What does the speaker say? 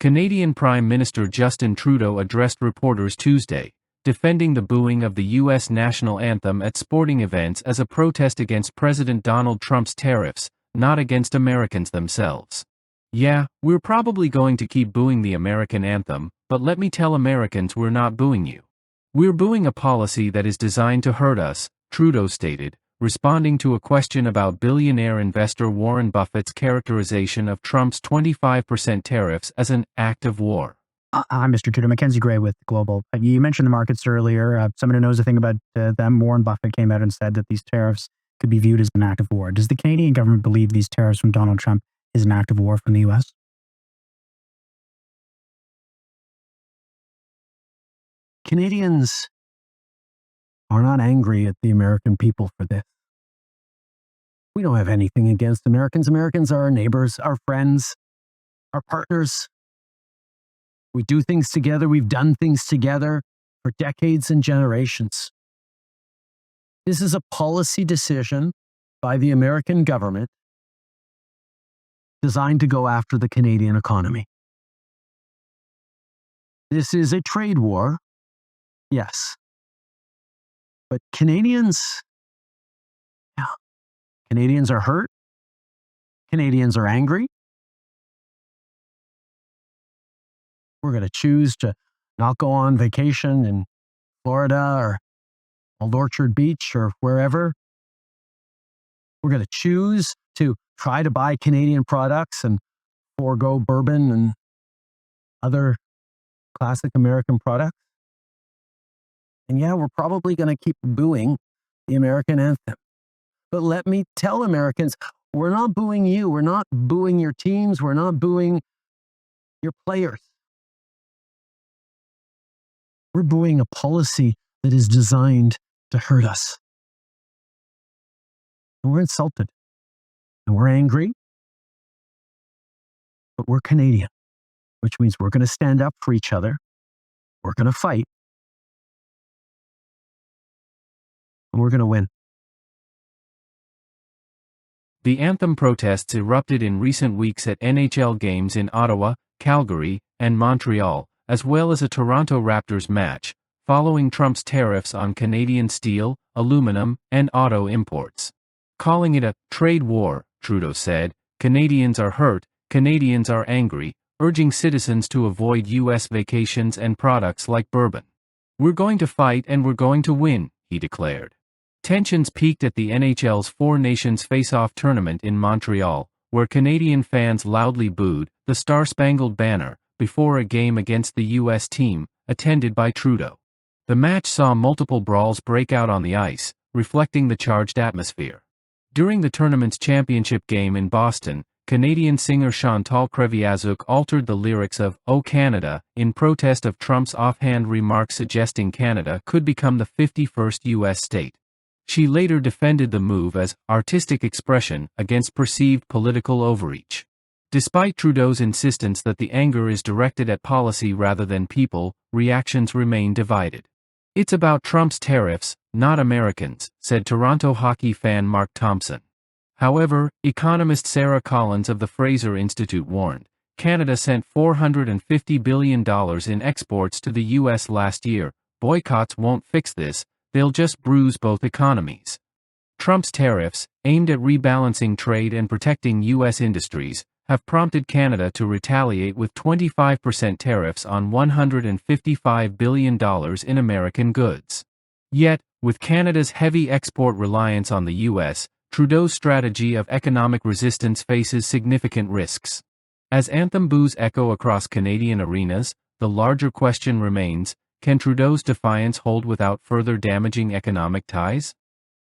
Canadian Prime Minister Justin Trudeau addressed reporters Tuesday, defending the booing of the U.S. national anthem at sporting events as a protest against President Donald Trump's tariffs, not against Americans themselves. "Yeah, we're probably going to keep booing the American anthem, but let me tell Americans we're not booing you. We're booing a policy that is designed to hurt us," Trudeau stated, responding to a question about billionaire investor Warren Buffett's characterization of Trump's 25% tariffs as an act of war. I'm Mr. Trudeau, Mackenzie Gray with Global. You mentioned the markets earlier. Someone who knows a thing about them, Warren Buffett, came out and said that these tariffs could be viewed as an act of war. Does the Canadian government believe these tariffs from Donald Trump is an act of war from the U.S.? Canadians are not angry at the American people for this. We don't have anything against Americans. Americans are our neighbors, our friends, our partners. We do things together. We've done things together for decades and generations. This is a policy decision by the American government designed to go after the Canadian economy. This is a trade war, yes. But Canadians are hurt. Canadians are angry. We're going to choose to not go on vacation in Florida or Old Orchard Beach or wherever. We're going to choose to try to buy Canadian products and forego bourbon and other classic American products. And yeah, we're probably going to keep booing the American anthem. But let me tell Americans, we're not booing you. We're not booing your teams. We're not booing your players. We're booing a policy that is designed to hurt us. And we're insulted. And we're angry. But we're Canadian, which means we're going to stand up for each other. We're going to fight. And we're going to win. The anthem protests erupted in recent weeks at NHL games in Ottawa, Calgary, and Montreal, as well as a Toronto Raptors match, following Trump's tariffs on Canadian steel, aluminum, and auto imports. Calling it a trade war, Trudeau said, "Canadians are hurt, Canadians are angry," urging citizens to avoid U.S. vacations and products like bourbon. "We're going to fight and we're going to win," he declared. Tensions peaked at the NHL's Four Nations Face-Off tournament in Montreal, where Canadian fans loudly booed the Star-Spangled Banner before a game against the U.S. team, attended by Trudeau. The match saw multiple brawls break out on the ice, reflecting the charged atmosphere. During the tournament's championship game in Boston, Canadian singer Chantal Kreviazuk altered the lyrics of "O Canada" in protest of Trump's offhand remark suggesting Canada could become the 51st U.S. state. She later defended the move as artistic expression against perceived political overreach. Despite Trudeau's insistence that the anger is directed at policy rather than people, reactions remain divided. "It's about Trump's tariffs, not Americans," said Toronto hockey fan Mark Thompson. However, economist Sarah Collins of the Fraser Institute warned, Canada sent $450 billion in exports to the U.S. last year. "Boycotts won't fix this, they'll just bruise both economies." Trump's tariffs, aimed at rebalancing trade and protecting U.S. industries, have prompted Canada to retaliate with 25% tariffs on $155 billion in American goods. Yet, with Canada's heavy export reliance on the U.S., Trudeau's strategy of economic resistance faces significant risks. As anthem boos echo across Canadian arenas, the larger question remains, can Trudeau's defiance hold without further damaging economic ties?